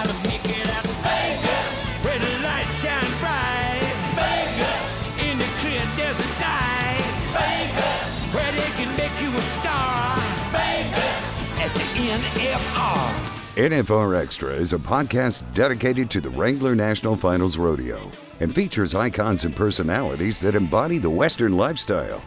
gotta make it out to Vegas, where the lights shine bright. Vegas, in the clear desert night. Vegas, where they can make you a star. Vegas, at the NFR. NFR Extra is a podcast dedicated to the Wrangler National Finals Rodeo and features icons and personalities that embody the Western lifestyle.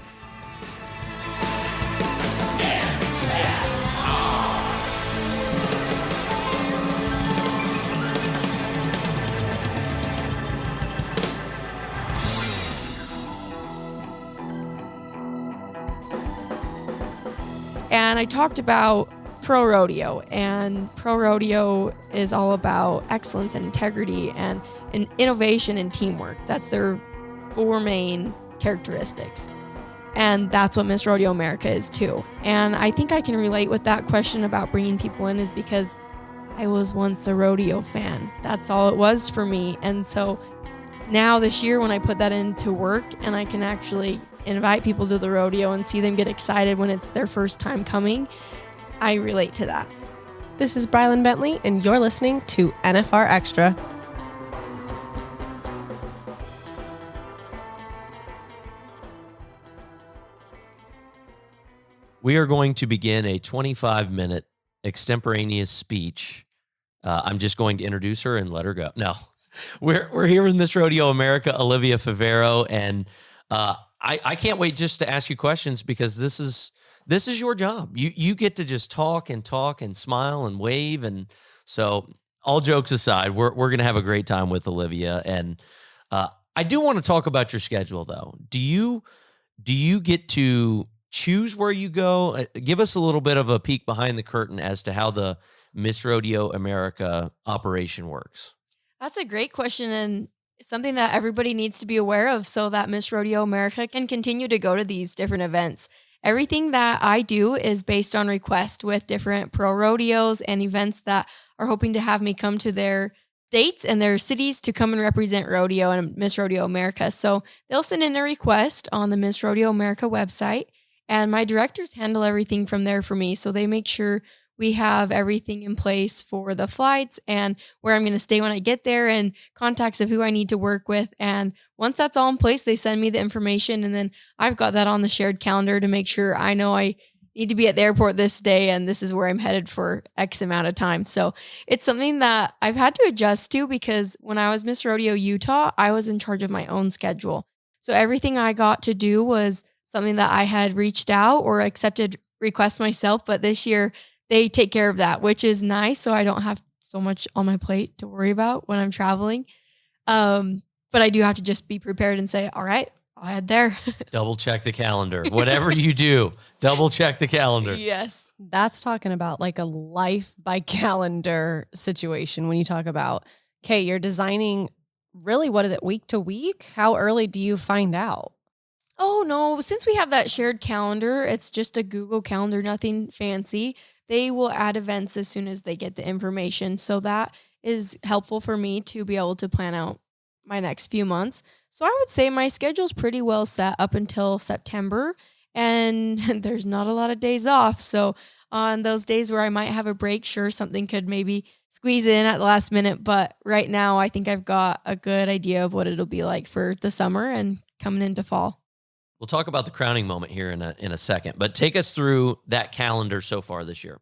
And I talked about pro rodeo, and pro rodeo is all about excellence and integrity and innovation and teamwork. That's their four main characteristics. And that's what Miss Rodeo America is too. And I think I can relate with that question about bringing people in is because I was once a rodeo fan. That's all it was for me. And so now this year when I put that into work and I can actually invite people to the rodeo and see them get excited when it's their first time coming, I relate to that. This is Brylan Bentley, and you're listening to NFR Extra. We are going to begin a 25-minute extemporaneous speech. I'm just going to introduce her and let her go. No, we're here with Miss Rodeo America, Olivia Favero, and I can't wait just to ask you questions because this is your job. You get to just talk and smile and wave. And so all jokes aside, we're going to have a great time with Olivia. And I do want to talk about your schedule though. Do you get to choose where you go? Give us a little bit of a peek behind the curtain as to how the Miss Rodeo America operation works. That's a great question and something that everybody needs to be aware of so that Miss Rodeo America can continue to go to these different events. Everything that I do is based on request with different pro rodeos and events that are hoping to have me come to their states and their cities to come and represent rodeo and Miss Rodeo America. So they'll send in a request on the Miss Rodeo America website, and my directors handle everything from there for me. So they make sure we have everything in place for the flights and where I'm going to stay when I get there and contacts of who I need to work with. And once that's all in place, they send me the information. And then I've got that on the shared calendar to make sure I know I need to be at the airport this day and this is where I'm headed for X amount of time. So it's something that I've had to adjust to because when I was Miss Rodeo Utah, I was in charge of my own schedule. So everything I got to do was something that I had reached out or accepted requests myself. But this year, they take care of that, which is nice. So I don't have so much on my plate to worry about when I'm traveling. But I do have to just be prepared and say, all right, I'll head there. Double check the calendar. Whatever you do, double check the calendar. Yes. That's talking about like a life by calendar situation when you talk about, okay, you're designing really, what is it, week to week? How early do you find out? Oh, no. Since we have that shared calendar, it's just a Google calendar, nothing fancy. They will add events as soon as they get the information. So that is helpful for me to be able to plan out my next few months. So I would say my schedule's pretty well set up until September, and there's not a lot of days off. So on those days where I might have a break, sure, something could maybe squeeze in at the last minute. But right now, I think I've got a good idea of what it'll be like for the summer and coming into fall. We'll talk about the crowning moment here in a second, but take us through that calendar so far this year.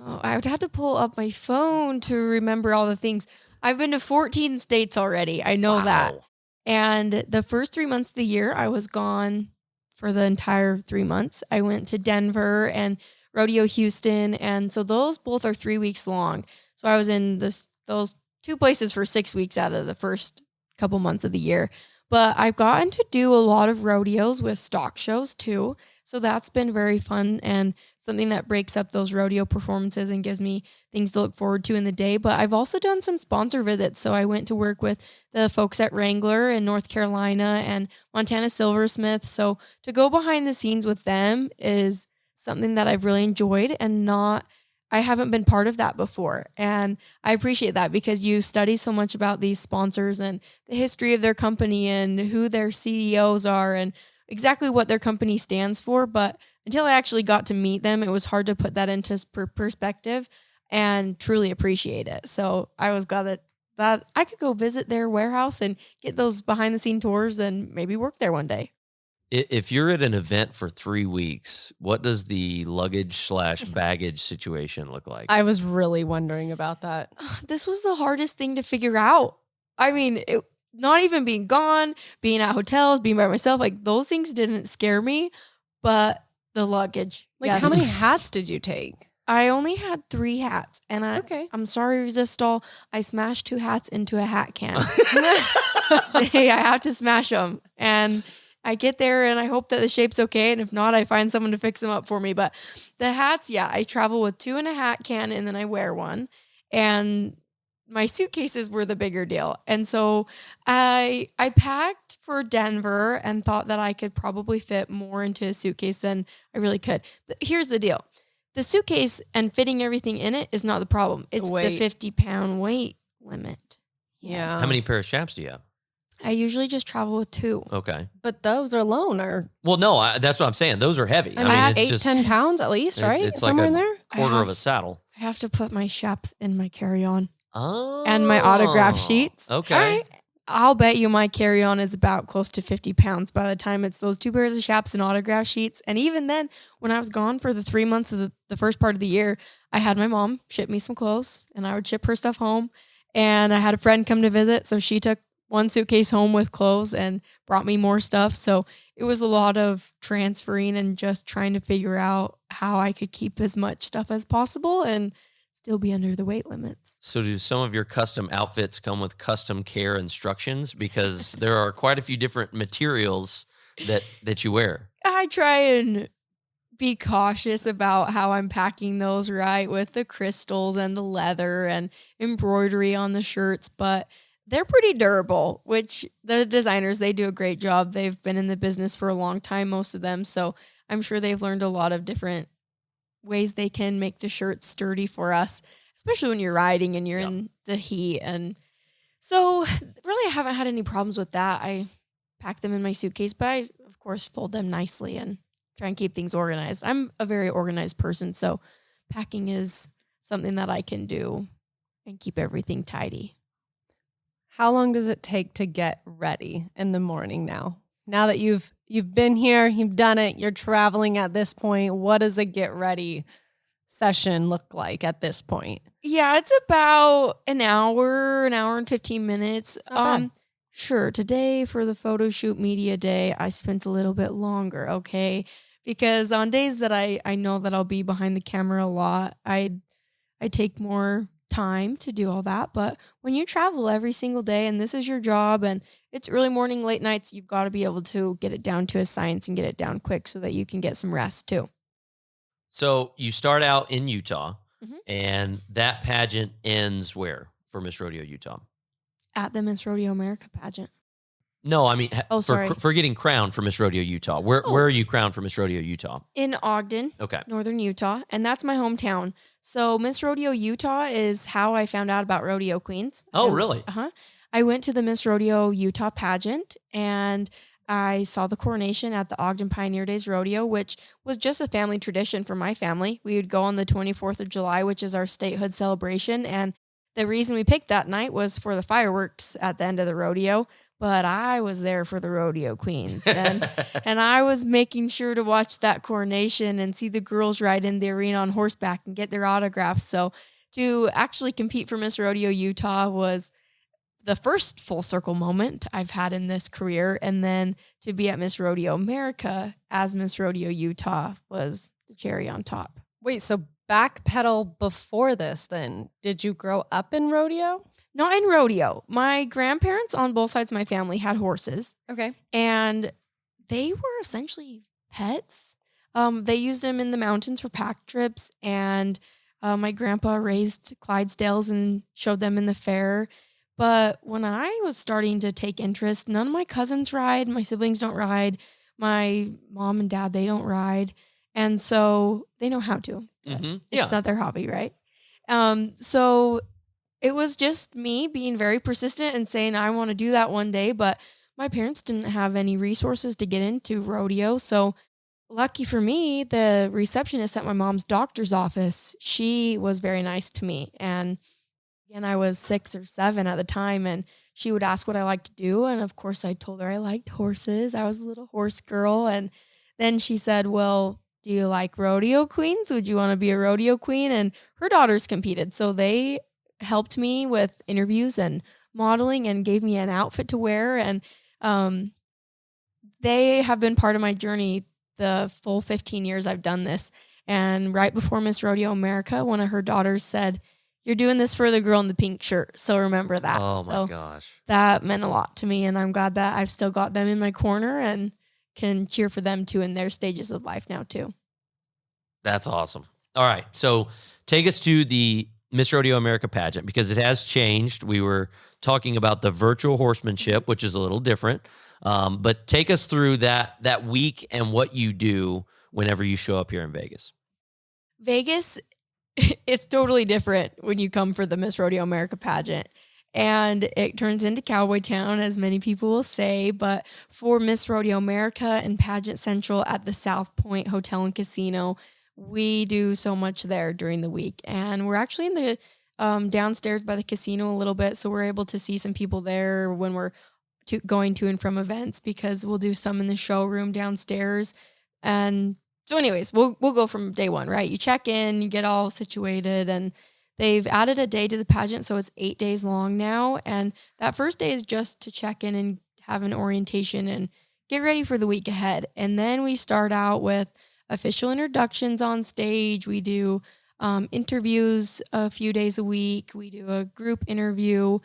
Oh, I would have to pull up my phone to remember all the things. I've been to 14 states already. I know that. And the first 3 months of the year, I was gone for the entire 3 months. I went to Denver and Rodeo Houston. And so those both are 3 weeks long. So I was in those two places for 6 weeks out of the first couple months of the year. But I've gotten to do a lot of rodeos with stock shows too. So that's been very fun and something that breaks up those rodeo performances and gives me things to look forward to in the day. But I've also done some sponsor visits. So I went to work with the folks at Wrangler in North Carolina and Montana Silversmith. So to go behind the scenes with them is something that I've really enjoyed and I haven't been part of that before. And I appreciate that because you study so much about these sponsors and the history of their company and who their CEOs are and exactly what their company stands for. But until I actually got to meet them, it was hard to put that into perspective. and truly appreciate it. So I was glad that I could go visit their warehouse and get those behind the scene tours and maybe work there one day. If you're at an event for 3 weeks, what does the luggage/baggage situation look like? I was really wondering about that. This was the hardest thing to figure out. I mean, not even being gone, being at hotels, being by myself, like those things didn't scare me, but the luggage. Like, yes. how many hats did you take? I only had 3 hats, and I'm sorry, Resistol. I smashed 2 hats into a hat can. Hey, I have to smash them, and I get there, and I hope that the shape's okay, and if not, I find someone to fix them up for me. But the hats, yeah, I travel with 2 in a hat can, and then I wear one, and my suitcases were the bigger deal. And so I packed for Denver and thought that I could probably fit more into a suitcase than I really could. Here's the deal. The suitcase and fitting everything in it is not the problem. It's the 50-pound weight limit. Yeah. How many pair of chaps do you have? I usually just travel with 2. Okay. But those alone are... Well, no, that's what I'm saying. Those are heavy. I mean, it's 8-10 pounds at least, right? It's Somewhere like in there? quarter of a saddle. I have to put my chaps in my carry-on. Oh. And my autograph sheets. Okay. I'll bet you my carry-on is about close to 50 pounds by the time it's those 2 pairs of chaps and autograph sheets. And even then, when I was gone for the 3 months of the first part of the year, I had my mom ship me some clothes, and I would ship her stuff home. And I had a friend come to visit, so she took 1 suitcase home with clothes and brought me more stuff. So it was a lot of transferring and just trying to figure out how I could keep as much stuff as possible and still be under the weight limits. So do some of your custom outfits come with custom care instructions? Because there are quite a few different materials that you wear. I try and be cautious about how I'm packing those right with the crystals and the leather and embroidery on the shirts, but they're pretty durable, which the designers, they do a great job. They've been in the business for a long time, most of them. So I'm sure they've learned a lot of different ways they can make the shirts sturdy for us, especially when you're riding and you're in the heat. And so really I haven't had any problems with that. I pack them in my suitcase, but I, of course, fold them nicely and try and keep things organized. I'm a very organized person, so packing is something that I can do and keep everything tidy. How long does it take to get ready in the morning now? Now that you've been here, you've done it, you're traveling at this point, what does a get ready session look like at this point? Yeah, it's about an hour and 15 minutes. Sure, today for the photo shoot media day, I spent a little bit longer, okay? Because on days that I know that I'll be behind the camera a lot, I take more time to do all that. But when you travel every single day and this is your job and it's early morning, late nights, you've got to be able to get it down to a science and get it down quick so that you can get some rest too. So you start out in Utah, and that pageant ends where for Miss Rodeo Utah? At the Miss Rodeo America pageant. No, I mean, sorry. for getting crowned for Miss Rodeo Utah. Where are you crowned for Miss Rodeo Utah? In Ogden, northern Utah, and that's my hometown. So Miss Rodeo Utah is how I found out about rodeo queens. Oh, really? I went to the Miss Rodeo Utah pageant, and I saw the coronation at the Ogden Pioneer Days Rodeo, which was just a family tradition for my family. We would go on the 24th of July, which is our statehood celebration, and the reason we picked that night was for the fireworks at the end of the rodeo, but I was there for the rodeo queens. And I was making sure to watch that coronation and see the girls ride in the arena on horseback and get their autographs. So to actually compete for Miss Rodeo Utah was the first full circle moment I've had in this career. And then to be at Miss Rodeo America as Miss Rodeo Utah was the cherry on top. Wait, so backpedal before this then. Did you grow up in rodeo? Not in rodeo. My grandparents on both sides of my family had horses. Okay. And they were essentially pets. They used them in the mountains for pack trips. And my grandpa raised Clydesdales and showed them in the fair. But when I was starting to take interest, none of my cousins ride. My siblings don't ride. My mom and dad, they don't ride. And so they know how to. It's not their hobby, right? So it was just me being very persistent and saying I want to do that one day. But my parents didn't have any resources to get into rodeo. So lucky for me, the receptionist at my mom's doctor's office, she was very nice to me. And again, I was 6 or 7 at the time, and she would ask what I liked to do. And of course, I told her I liked horses. I was a little horse girl. And then she said, well, do you like rodeo queens? Would you want to be a rodeo queen? And her daughters competed. So they helped me with interviews and modeling and gave me an outfit to wear. And um, they have been part of my journey the full 15 years I've done this. And right before Miss Rodeo America, one of her daughters said, you're doing this for the girl in the pink shirt. So remember that. Oh my So gosh. that meant a lot to me. And I'm glad that I've still got them in my corner and can cheer for them too in their stages of life now too. That's awesome. All right. So take us to the Miss Rodeo America pageant, because it has changed. We were talking about the virtual horsemanship, which is a little different. But take us through that week and what you do whenever you show up here in Vegas. Vegas, it's totally different when you come for the Miss Rodeo America pageant. And it turns into Cowboy Town, as many people will say. But for Miss Rodeo America and Pageant Central at the South Point Hotel and Casino, we do so much there during the week. And we're actually in the downstairs by the casino a little bit. So we're able to see some people there when we're going to and from events, because we'll do some in the showroom downstairs. And so anyways, we'll go from day one, right? You check in, you get all situated, and they've added a day to the pageant, so it's 8 days long now. And that first day is just to check in and have an orientation and get ready for the week ahead. And then we start out with official introductions on stage. We do interviews a few days a week. We do a group interview,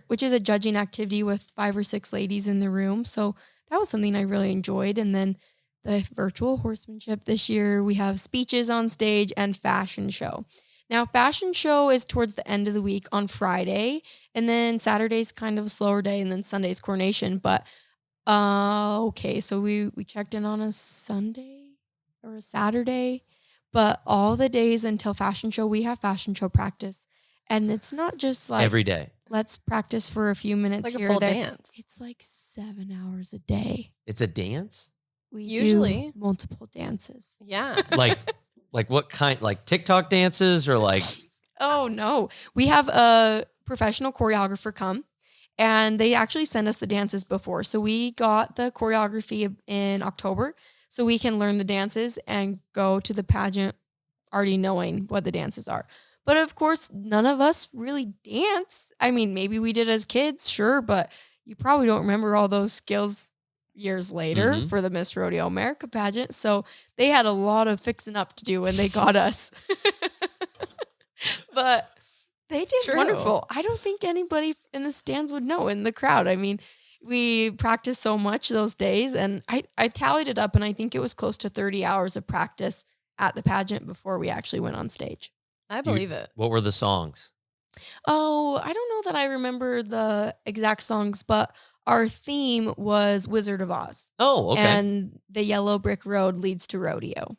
which is a judging activity with 5 or 6 ladies in the room. So that was something I really enjoyed. And then the virtual horsemanship this year, we have speeches on stage and fashion show. Now, fashion show is towards the end of the week on Friday, and then Saturday's kind of a slower day, and then Sunday's coronation. But okay, so we checked in on a Sunday or a Saturday, but all the days until fashion show, we have fashion show practice. And it's not just like Every day. let's practice for a few minutes It's like a here full or there. dance. It's like 7 hours a day. It's a dance? We Usually. do multiple dances. Yeah. Like what kind? Like TikTok dances or like? Oh, no. We have a professional choreographer come, and they actually send us the dances before. So we got the choreography in October, so we can learn the dances and go to the pageant already knowing what the dances are. But of course, none of us really dance. I mean, maybe we did as kids, sure, but you probably don't remember all those skills years later for the Miss Rodeo America pageant. So they had a lot of fixing up to do when they got us. But they did True. wonderful. I don't think anybody in the stands would know in the crowd. I mean, we practiced so much those days, and I tallied it up, and I think it was close to 30 hours of practice at the pageant before we actually went on stage. I believe it. What were the songs? Oh, I don't know that I remember the exact songs, but our theme was Wizard of Oz. Oh, okay. And the yellow brick road leads to rodeo.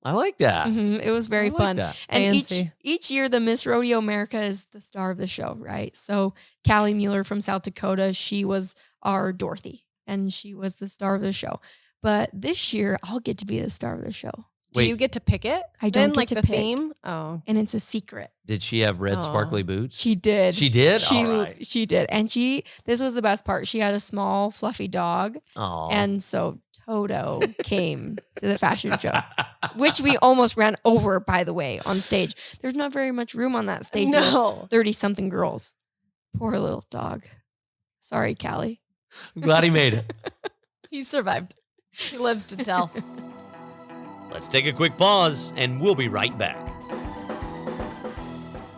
I like that. It was very I like fun. that. And Fancy. each year, the Miss Rodeo America is the star of the show, right? So Callie Mueller from South Dakota, she was our Dorothy, and she was the star of the show. But this year, I'll get to be the star of the show. Do Wait. you get to pick it? I Then, don't get like to the pick. theme? Oh. And it's a secret. Did she have red Oh. sparkly boots? She did. She did? She, All right. she did. And this was the best part. She had a small, fluffy dog. Oh. And so Toto came to the fashion show, which we almost ran over, by the way, on stage. There's not very much room on that stage. No. 30-something girls. Poor little dog. Sorry, Callie. I'm glad he made it. He survived. He lives to tell. Let's take a quick pause, and we'll be right back.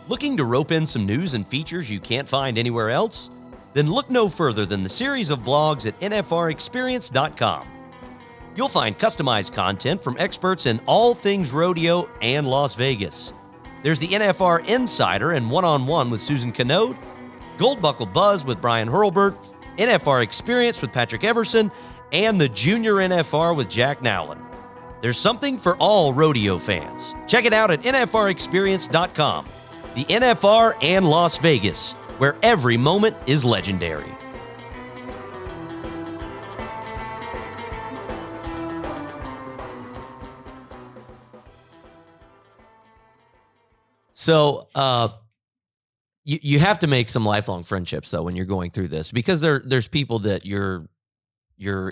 Looking to rope in some news and features you can't find anywhere else? Then look no further than the series of blogs at NFRExperience.com. You'll find customized content from experts in all things rodeo and Las Vegas. There's the NFR Insider and One-on-One with Susan Canode, Gold Buckle Buzz with Brian Hurlbert, NFR Experience with Patrick Everson, and the Junior NFR with Jack Nowlin. There's something for all rodeo fans. Check it out at NFRExperience.com. The NFR and Las Vegas, where every moment is legendary. So you have to make some lifelong friendships though when you're going through this, because there's people that you're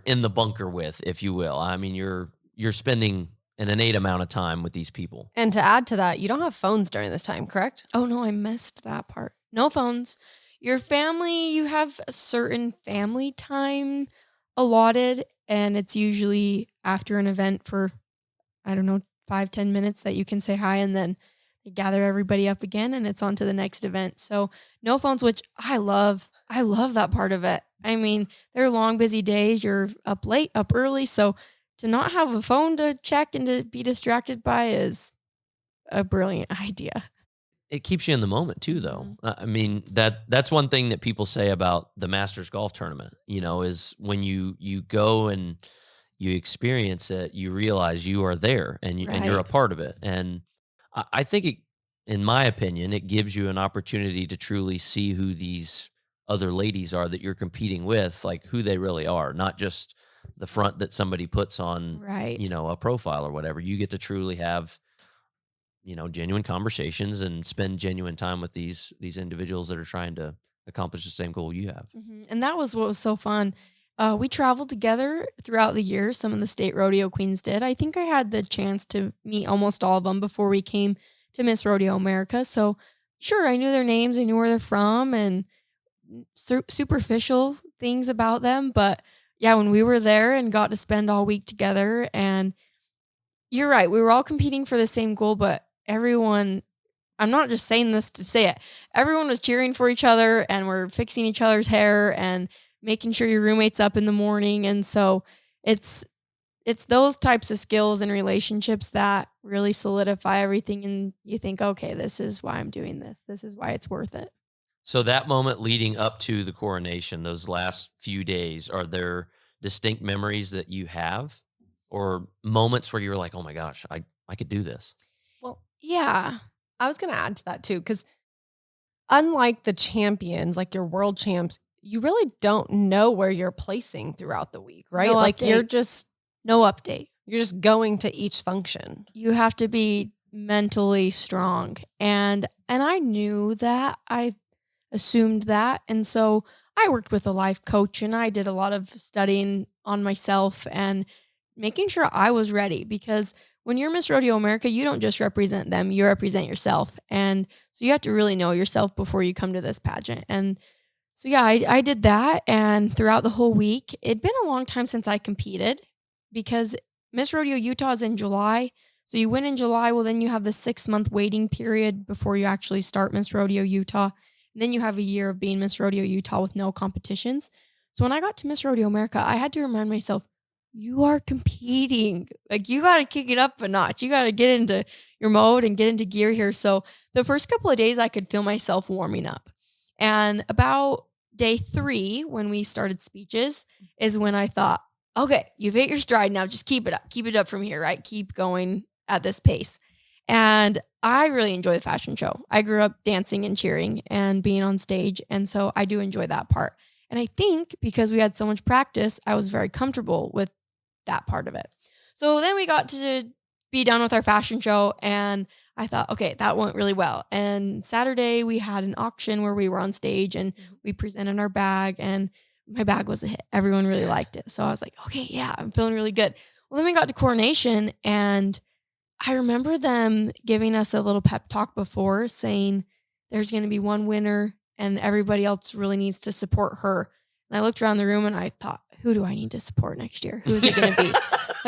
in the bunker with, if you will. I mean, you're spending an innate amount of time with these people. And to add to that, you don't have phones during this time, correct? Oh no, I missed that part. No phones. Your family, you have a certain family time allotted, and it's usually after an event for, I don't know, 5-10 minutes that you can say hi, and then they gather everybody up again and it's on to the next event. So no phones, which I love. I love that part of it. I mean, they're long, busy days. You're up late, up early. So to not have a phone to check and to be distracted by is a brilliant idea. It keeps you in the moment too, though. I mean, that's one thing that people say about the Masters golf tournament, is when you go and you experience it, you realize you are there and you're a part of it. And I think in my opinion, it gives you an opportunity to truly see who these other ladies are that you're competing with, like who they really are, not just the front that somebody puts on, a profile or whatever. You get to truly have, genuine conversations and spend genuine time with these individuals that are trying to accomplish the same goal you have. Mm-hmm. And that was what was so fun. We traveled together throughout the year. Some of the state rodeo queens did. I think I had the chance to meet almost all of them before we came to Miss Rodeo America. So sure, I knew their names. I knew where they're from and superficial things about them. But yeah, when we were there and got to spend all week together, and you're right, we were all competing for the same goal, but everyone, I'm not just saying this to say it, everyone was cheering for each other and we're fixing each other's hair and making sure your roommate's up in the morning. And so it's those types of skills and relationships that really solidify everything. And you think, okay, this is why I'm doing this. This is why it's worth it. So that moment leading up to the coronation, those last few days, are there distinct memories that you have or moments where you're like, oh my gosh, I could do this? Well, yeah, I was going to add to that too, because unlike the champions, like your world champs, you really don't know where you're placing throughout the week, right? No like update. you're just no update. You're just going to each function. You have to be mentally strong. And I knew that. I assumed that. And so I worked with a life coach and I did a lot of studying on myself and making sure I was ready, because when you're Miss Rodeo America, you don't just represent them, you represent yourself. And so you have to really know yourself before you come to this pageant. And so, yeah, I did that. And throughout the whole week, it'd been a long time since I competed, because Miss Rodeo Utah is in July. So you win in July. Well, then you have the 6-month waiting period before you actually start Miss Rodeo Utah. And then you have a year of being Miss Rodeo Utah with no competitions. So when I got to Miss Rodeo America, I had to remind myself, you are competing. Like, you got to kick it up a notch. You got to get into your mode and get into gear here. So the first couple of days I could feel myself warming up. And about day 3, when we started speeches, is when I thought, okay, you've hit your stride now. Just keep it up. Keep it up from here, right? Keep going at this pace. And I really enjoy the fashion show. I grew up dancing and cheering and being on stage. And so I do enjoy that part. And I think because we had so much practice, I was very comfortable with that part of it. So then we got to be done with our fashion show and I thought, okay, that went really well. And Saturday we had an auction where we were on stage and we presented our bag, and my bag was a hit. Everyone really liked it. So I was like, okay, yeah, I'm feeling really good. Well, then we got to coronation and I remember them giving us a little pep talk before, saying there's going to be one winner and everybody else really needs to support her. And I looked around the room and I thought, who do I need to support next year? Who is it going to be?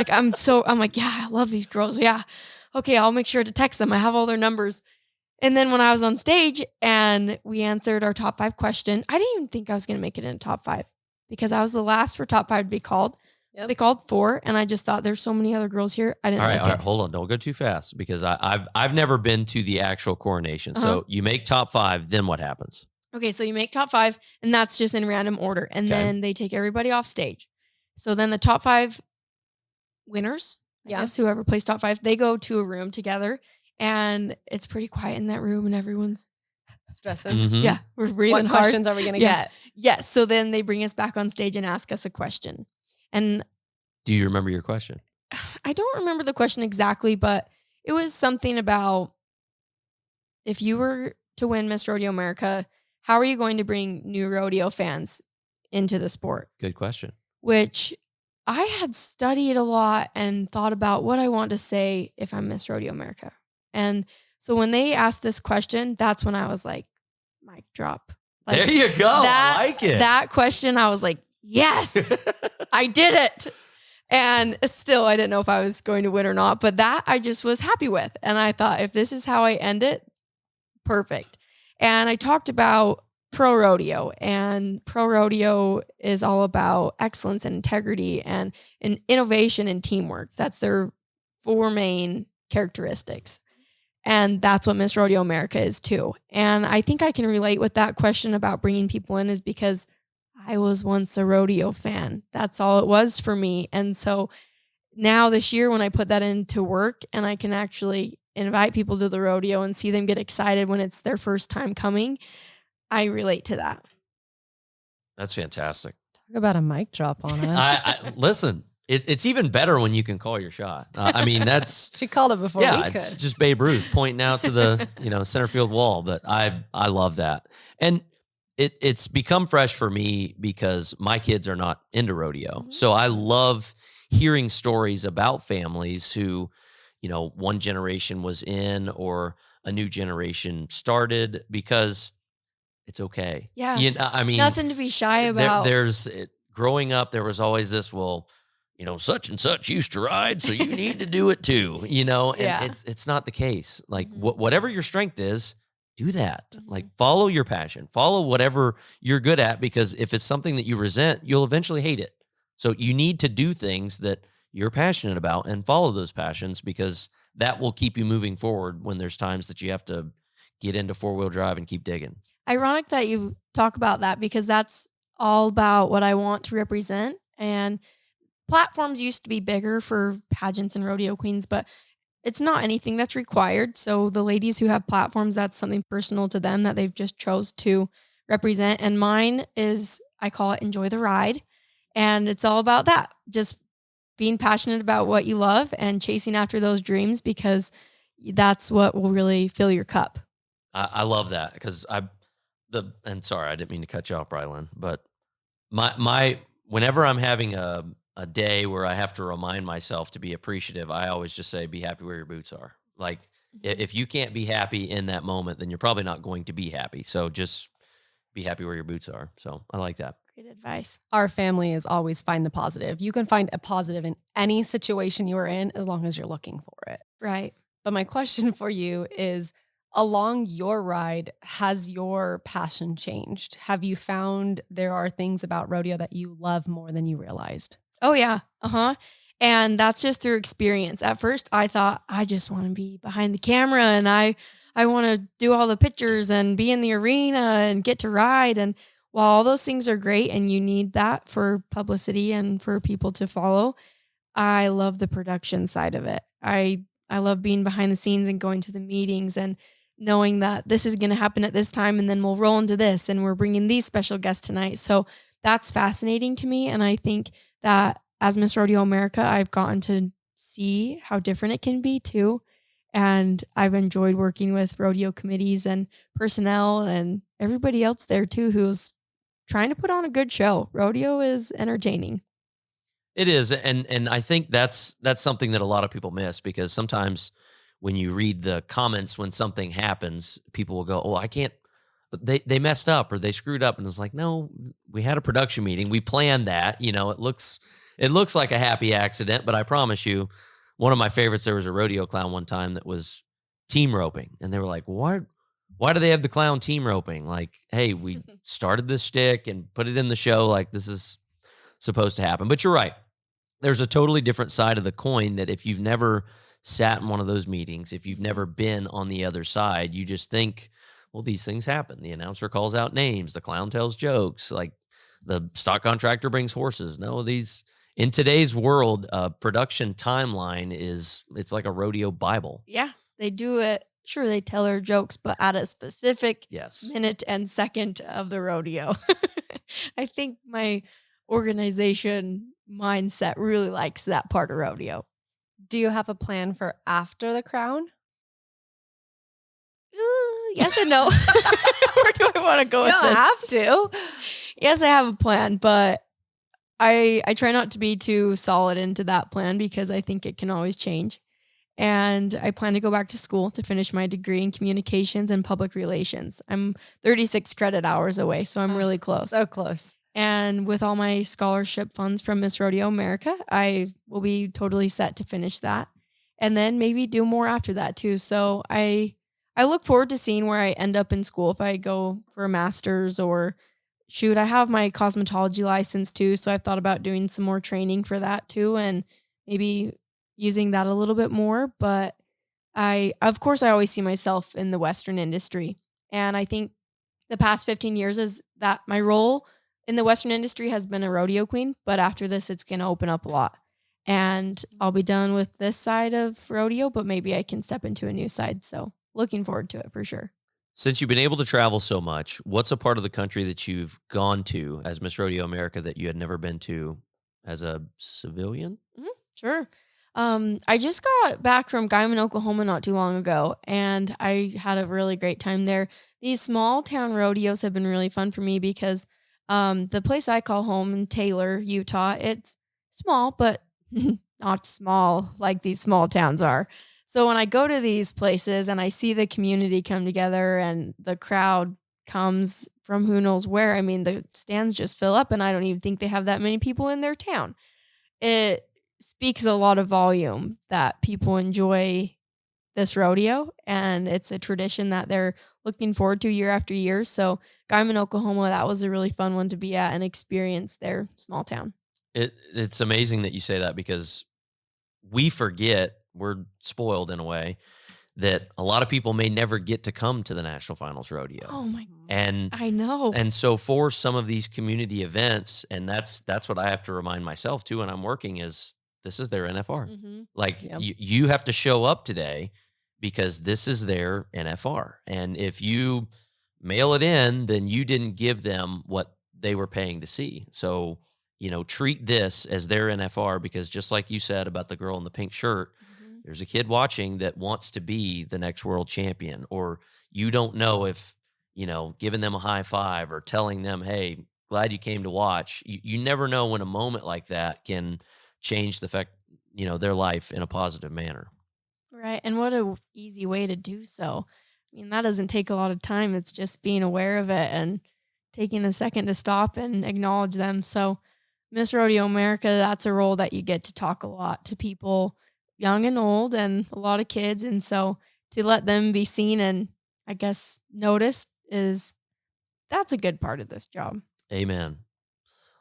I'm like, yeah, I love these girls. Yeah. Okay. I'll make sure to text them. I have all their numbers. And then when I was on stage and we answered our top 5 question, I didn't even think I was going to make it in top 5 because I was the last for top 5 to be called. Yep. So they called 4, and I just thought there's so many other girls here. I didn't. All right, hold on, don't go too fast because I've never been to the actual coronation. So you make top 5, then what happens? Okay, so you make top 5, and that's just in random order, and then they take everybody off stage. So then the top 5 winners, I guess whoever placed top 5, they go to a room together, and it's pretty quiet in that room, and everyone's stressing. Mm-hmm. Yeah, we're breathing hard. What questions are we going to get? Yes. So then they bring us back on stage and ask us a question. And do you remember your question? I don't remember the question exactly, but it was something about if you were to win Miss Rodeo America, how are you going to bring new rodeo fans into the sport? Good question. Which I had studied a lot and thought about what I want to say if I'm Miss Rodeo America. And so when they asked this question, that's when I was like, mic drop. Like, there you go. That, I like it. That question, I was like, yes, I did it. And still, I didn't know if I was going to win or not, but that I just was happy with. And I thought, if this is how I end it, perfect. And I talked about pro rodeo, and pro rodeo is all about excellence and integrity and innovation and teamwork. That's their 4 main characteristics. And that's what Miss Rodeo America is too. And I think I can relate with that question about bringing people in, is because I was once a rodeo fan. That's all it was for me. And so now this year, when I put that into work and I can actually invite people to the rodeo and see them get excited when it's their first time coming, I relate to that. That's fantastic. Talk about a mic drop on us. I listen, it's even better when you can call your shot. I mean, that's She called it before yeah, we it's could. just Babe Ruth pointing out to the center field wall. But I love that, and it's become fresh for me because my kids are not into rodeo, so I love hearing stories about families who, one generation was in or a new generation started, because it's okay. Yeah. I mean, Nothing to be shy about. Growing up, there was always this, such and such used to ride, so you need to do it too, and Yeah. it's not the case. Like Mhm. whatever your strength is, do that. Mhm. Like follow your passion, follow whatever you're good at, because if it's something that you resent, you'll eventually hate it. So you need to do things that you're passionate about and follow those passions, because that will keep you moving forward when there's times that you have to get into 4-wheel drive and keep digging. Ironic that you talk about that, because that's all about what I want to represent. And platforms used to be bigger for pageants and rodeo queens, but it's not anything that's required. So the ladies who have platforms, that's something personal to them that they've just chose to represent. And mine is, I call it enjoy the ride. And it's all about that. Just being passionate about what you love and chasing after those dreams, because that's what will really fill your cup. I love that, because and sorry, I didn't mean to cut you off, Brylan, but my whenever I'm having a day where I have to remind myself to be appreciative, I always just say, be happy where your boots are. Like if you can't be happy in that moment, then you're probably not going to be happy. So just be happy where your boots are. So I like that. Great advice. Our family is always find the positive. You can find a positive in any situation you are in as long as you're looking for it. Right. But my question for you is, along your ride, has your passion changed? Have you found there are things about rodeo that you love more than you realized? Oh, yeah. And that's just through experience. At first, I thought, I just want to be behind the camera, and I want to do all the pictures and be in the arena and get to ride. And while all those things are great and you need that for publicity and for people to follow, I love the production side of it. I love being behind the scenes and going to the meetings and knowing that this is going to happen at this time, and then we'll roll into this, and we're bringing these special guests tonight. So that's fascinating to me. And I think that as Miss Rodeo America, I've gotten to see how different it can be too. And I've enjoyed working with rodeo committees and personnel and everybody else there too, who's trying to put on a good show. Rodeo is entertaining. It is, and I think that's something that a lot of people miss, because sometimes when you read the comments when something happens, people will go, "Oh, I can't. They messed up or they screwed up," and it's like, no, we had a production meeting, we planned that. It looks like a happy accident, but I promise you, one of my favorites, there was a rodeo clown one time that was team roping, and they were like, "Why do they have the clown team roping?" Like, hey, we started this stick and put it in the show. Like, this is supposed to happen. But you're right. There's a totally different side of the coin that if you've never sat in one of those meetings, if you've never been on the other side, you just think, well, these things happen. The announcer calls out names. The clown tells jokes. Like the stock contractor brings horses. No, in today's world, production timeline it's like a rodeo Bible. Yeah, they do it. Sure, they tell their jokes, but at a specific minute and second of the rodeo. I think my organization mindset really likes that part of rodeo. Do you have a plan for after the crown? yes and no. Where do I want to go You with don't this? have to. Yes, I have a plan, but I try not to be too solid into that plan because I think it can always change. And I plan to go back to school to finish my degree in communications and public relations. I'm 36 credit hours away, so I'm really close. So close. And with all my scholarship funds from Miss Rodeo America, I will be totally set to finish that. And then maybe do more after that too. So I look forward to seeing where I end up in school if I go for a master's or shoot, I have my cosmetology license too. So I thought about doing some more training for that too and maybe using that a little bit more. But of course, I always see myself in the Western industry. And I think the past 15 years is that my role in the Western industry has been a rodeo queen, but after this, it's going to open up a lot. And I'll be done with this side of rodeo, but maybe I can step into a new side. So looking forward to it for sure. Since you've been able to travel so much, what's a part of the country that you've gone to as Miss Rodeo America that you had never been to as a civilian? Sure. I just got back from Guyman, Oklahoma not too long ago, and I had a really great time there. These small town rodeos have been really fun for me because the place I call home in Taylor, Utah, it's small, but not small like these small towns are. So when I go to these places and I see the community come together and the crowd comes from who knows where, I mean, the stands just fill up and I don't even think they have that many people in their town. It speaks a lot of volume that people enjoy this rodeo and it's a tradition that they're looking forward to year after year. So Guyman, Oklahoma, that was a really fun one to be at and experience their small town. It's amazing that you say that because we forget, we're spoiled in a way, that a lot of people may never get to come to the National Finals Rodeo. Oh my, And I know. And so for some of these community events, and that's what I have to remind myself too when I'm working is this is their NFR. Mhm. Like Yep. you have to show up today because this is their NFR. And if you mail it in, then you didn't give them what they were paying to see. So, treat this as their NFR because just like you said about the girl in the pink shirt, Mhm. there's a kid watching that wants to be the next world champion, or you don't know if, giving them a high five or telling them, hey, glad you came to watch. You never know when a moment like that can change the fact, their life in a positive manner. Right. And what a easy way to do so. I mean, that doesn't take a lot of time. It's just being aware of it and taking a second to stop and acknowledge them. So Miss Rodeo America, that's a role that you get to talk a lot to people young and old and a lot of kids. And so to let them be seen and I guess noticed that's a good part of this job. Amen.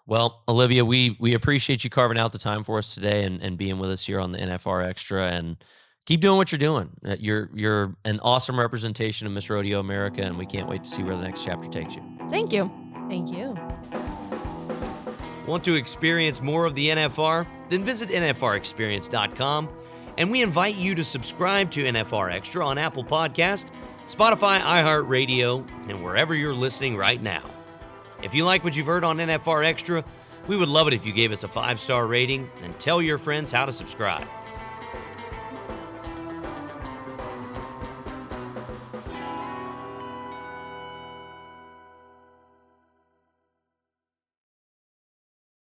Well, Olivia, we appreciate you carving out the time for us today and being with us here on the NFR Extra and keep doing what you're doing. You're an awesome representation of Miss Rodeo America, and we can't wait to see where the next chapter takes you. Thank you. Thank you. Want to experience more of the NFR? Then visit NFRExperience.com, and we invite you to subscribe to NFR Extra on Apple Podcast, Spotify, iHeartRadio, and wherever you're listening right now. If you like what you've heard on NFR Extra, we would love it if you gave us a 5-star rating and tell your friends how to subscribe.